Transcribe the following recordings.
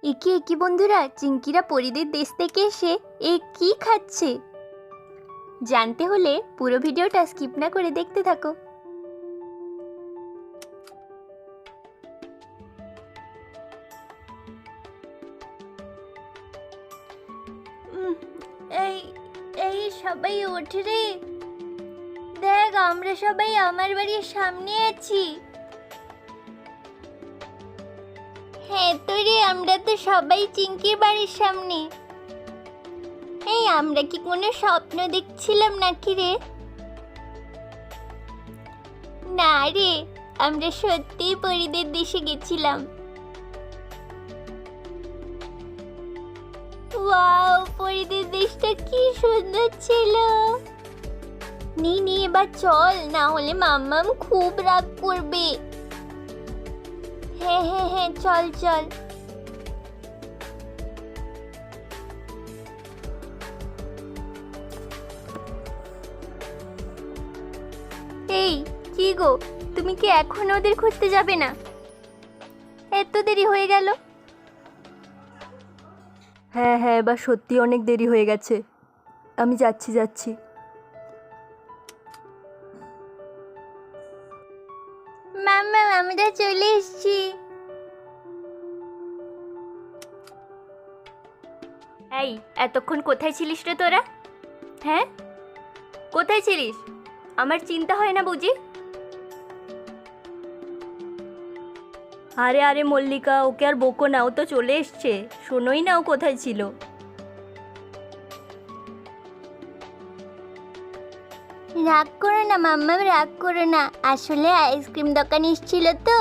একে একি বন্ধুরা, চিংকিরা পরিদের দেশ থেকে এসে এ কি খাচ্ছে জানতে হলে পুরো ভিডিওটা স্কিপ না করে দেখতে থাকো। এই এই সবাই ওঠে রে, দেখ আমরা সবাই আমার বাড়ির সামনে আছি। হ্যাঁ তো রে, আমরা তো সবাই চিংকির বাড়ির সামনে। এই আমরা কি কোনো স্বপ্ন দেখছিলাম নাকি রে? না রে, আমরা সত্যিই পরিদের দেশে গেছিলাম। ওয়াও, পরিদের দেশটা কি সুন্দর ছিল। নি নি এবার চল, না হলে মাম্মাম খুব রাগ করবে। হ্যাঁ হ্যাঁ হ্যাঁ, চল চল। এই কি গো, তুমি কি এখন ওদের খুঁজতে যাবে না? এত দেরি হয়ে গেল। হ্যাঁ হ্যাঁ, এবার সত্যি অনেক দেরি হয়ে গেছে। আমি যাচ্ছি। মাম্মা আমরা চলে এসেছি। এই এতক্ষণ কোথায় ছিলিস রে তোরা? হ্যাঁ, কোথায় ছিলিস? আমার চিন্তা হয় না বুঝি? আরে আরে মল্লিকা, ওকে আর বকো না, ও তো চলে এসছে। শোনোই না ও কোথায় ছিল। রাগ করো না মাম্মা, রাগ করো না। আসলে আইসক্রিম দোকান এসেছিল তো,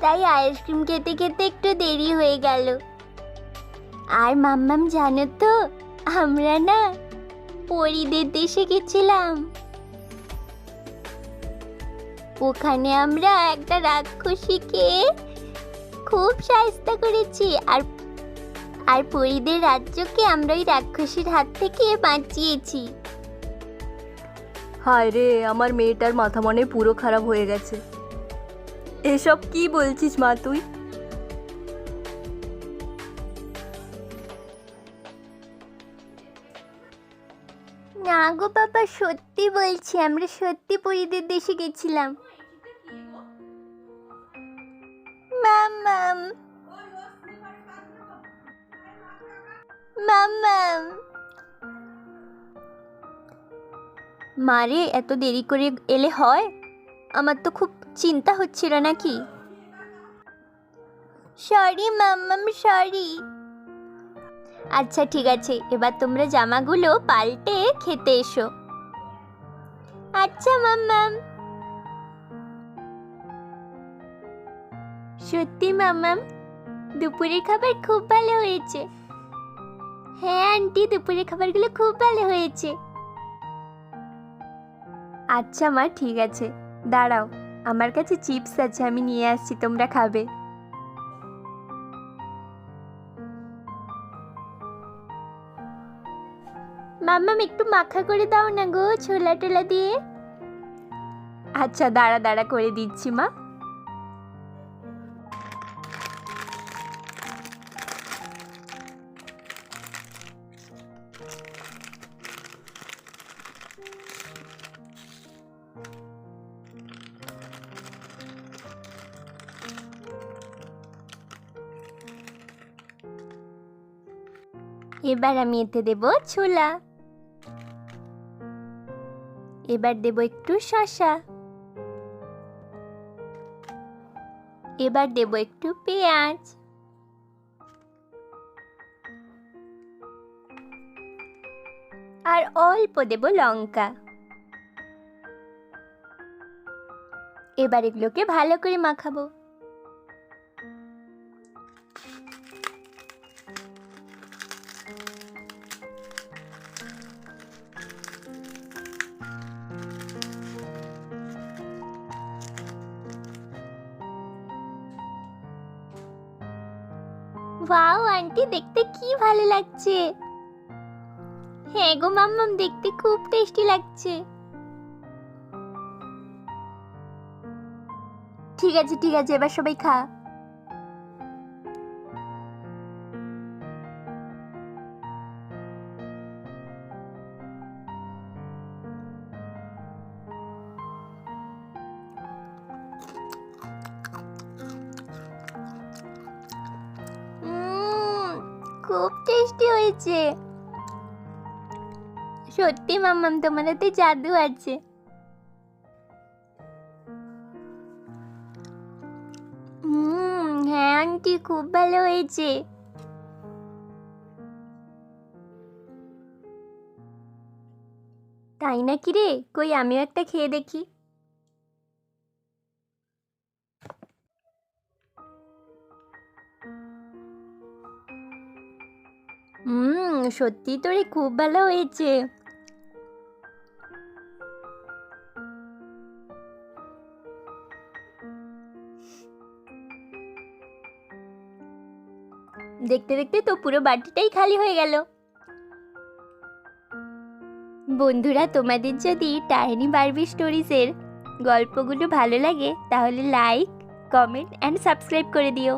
তাই আইসক্রিম খেতে খেতে একটু দেরি হয়ে গেল। আর মাম্মাম জানো তো, আমরা না পরিদের দেশে গেছিলাম। ওখানে আমরা একটা রাক্ষসীকে খুব সাহায্য করেছি, আর পরিদের রাজ্যকে আমরা ওই রাক্ষসীর হাত থেকে বাঁচিয়েছি। হায় রে, আমার মেয়েটার মাথা মনে পুরো খারাপ হয়ে গেছে। এসব কি বলছিস মা তুই? না গো বাবা, সত্যি বলছি, আমরা সত্যি পরিদের দেশে গেছিলাম। মাম্মাম মাম্মাম। মারে, এত দেরি করে এলে হয়? আমার তো খুব চিন্তা হচ্ছিল নাকি। সরি মাম্মাম, সরি। আচ্ছা ঠিক আছে, এবার তোমরা জামাগুলো পাল্টে খেতে এসো। আচ্ছা মাম্মাম। সত্যি মাম্মাম, দুপুরের খাবার খুব ভালো হয়েছে। হ্যাঁ আন্টি, দুপুরের খাবারগুলো খুব ভালো হয়েছে। আচ্ছা মা, ঠিক আছে, দাঁড়াও, আমার কাছে চিপস আছে, আমি নিয়ে আসছি, তোমরা খাবে। মাম্মাম একটু মাখা করে দাও না গো, ছোলা টোলা দিয়ে। আচ্ছা দাঁড়া দাঁড়া, করে দিচ্ছি মা। এবার আমি এতে দেব ছোলা। এবার দেব একটু শসা। এবার দেব একটু পেঁয়াজ। আর অল্প দেব লঙ্কা। এবার এগুলোকে ভালো করে মাখাবো। ওয়াও আন্টি, দেখতে কি ভালো লাগছে। হ্যাঁ গো মাম্মাম, দেখতে খুব টেস্টি লাগছে। ঠিক আছে, এবার সবাই খা। খুব টেস্টি হয়েছে। সত্যি মাম্মাম, তোমার হাতে জাদু আছে। হ্যাঁ আন্টি, খুব ভালো হয়েছে। তাই নাকি রে? কই আমিও একটা খেয়ে দেখি। সত্যি তো রে, খুব ভালো হয়েছে। দেখতে দেখতে তো পুরো বাটিটাই খালি হয়ে গেল। বন্ধুরা, তোমাদের যদি টাইনি বারবি স্টোরিজের গল্পগুলো ভালো লাগে তাহলে লাইক, কমেন্ট অ্যান্ড সাবস্ক্রাইব করে দিও।